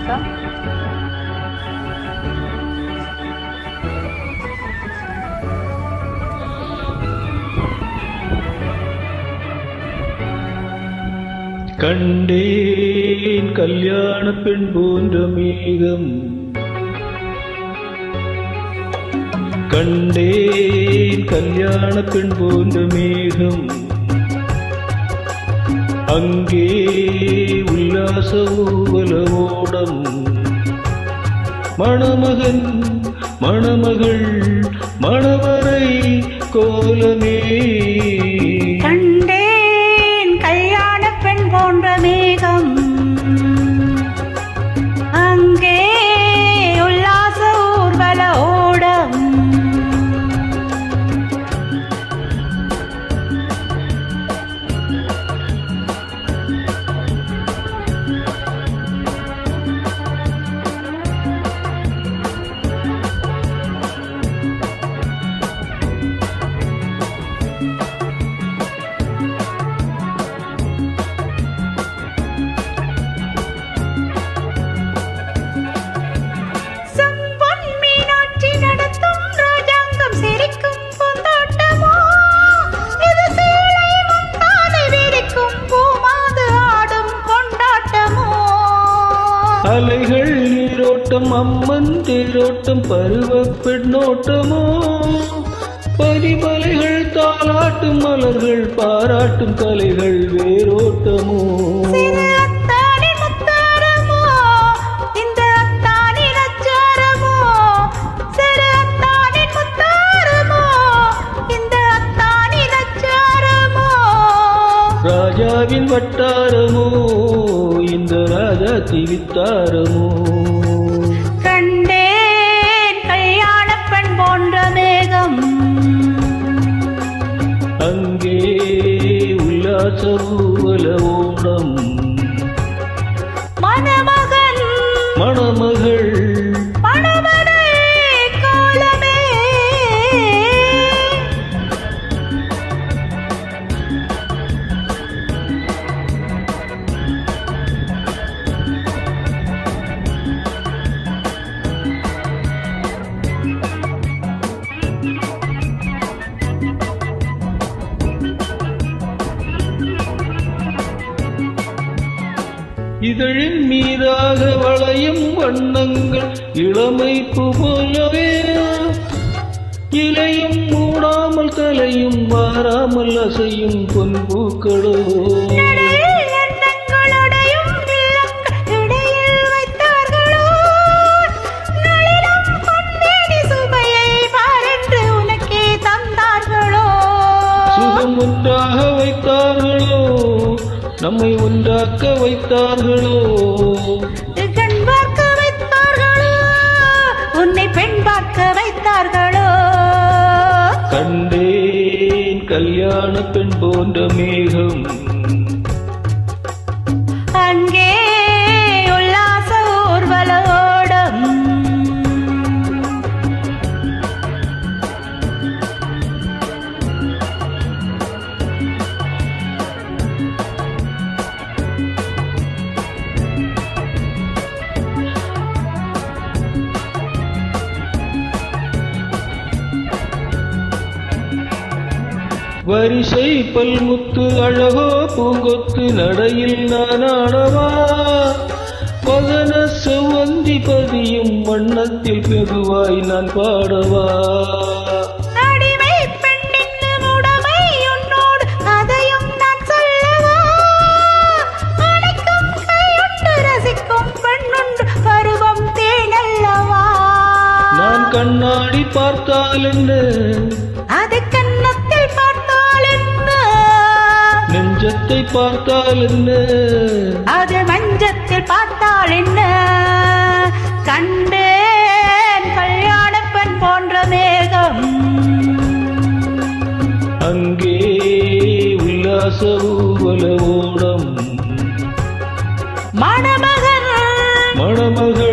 வணக்கம். கண்டேன் கல்யாண பெண் போன்ற மேகம், கண்டேன் கல்யாண பெண் போன்ற மேகம், அங்கே உல்லாச ஊர்வலவோடம், மணமகன் மணமகள் மணவரை கோலமே. கண்டேன் கல்யாண பெண் போன்ற மேகம், அங்கே உல்லாச ஊர்வல ஓடம், அலைகள் நீரோட்டம் அம்மன் தேரோட்டம் பருவ பெண்ணோட்டமோ, பரிமலைகள் தாளாட்டும் மலர்கள் பாராட்டும் கலைகள் வேரோட்டமோ. ராஜாவின் வட்டாரமோ இந்த ராஜா திவித்தாரமோ. கண்டேன் கல்யாண பெண் போன்ற மேகம், அங்கே உல்லாச ஊர்வல ஓடம், மணமகன் மணமகள் மணவரை கோலமே. இதழின் மீதாக வளையும் வண்ணங்கள் இளமைப்பு போலவே, இலையும் மூடாமல் தலையும் மாறாமல் அசையும் பொன்பூக்களோ. சுகம் ஒன்றாக வைத்தார்களோ, நம்மை ஒன்றாக்க வைத்தார்களோ. கண் பார்க்க வைத்தார்களோ, உன்னை பெண் பார்க்க வைத்தார்களோ. கண்டேன் கல்யாண பெண் போன்ற மேகம், அங்கே உல்லாச ஊர்வலோடம், வரிசை பல்முத்து அழகோ பூங்கொத்து நடையில் நான் ஆடவா, பதன செவ்வந்தி பதியும் வண்ணத்தில் பெருவாய் நான் பாடவா. அடிமை பெண்ணின் உடைமை உன்னோடு அதையும் நான் சொல்லவா, அணைக்கும் கையுண்டு ரசிக்கும் பெண்ணுண்டு பருவம் தேனல்லவா. நான் கண்ணாடி பார்த்தால் என்ன, அது கன்னத்தில் பார்த்தால் என்ன, நெஞ்சத்தை பார்த்தால் என்ன, அது மஞ்சத்தில் பார்த்தால் என்ன. கண்டேன் கல்யாண பெண் போன்ற மேகம், அங்கே உல்லாச ஊர்வல ஓடம், மணமகன் மணமகள்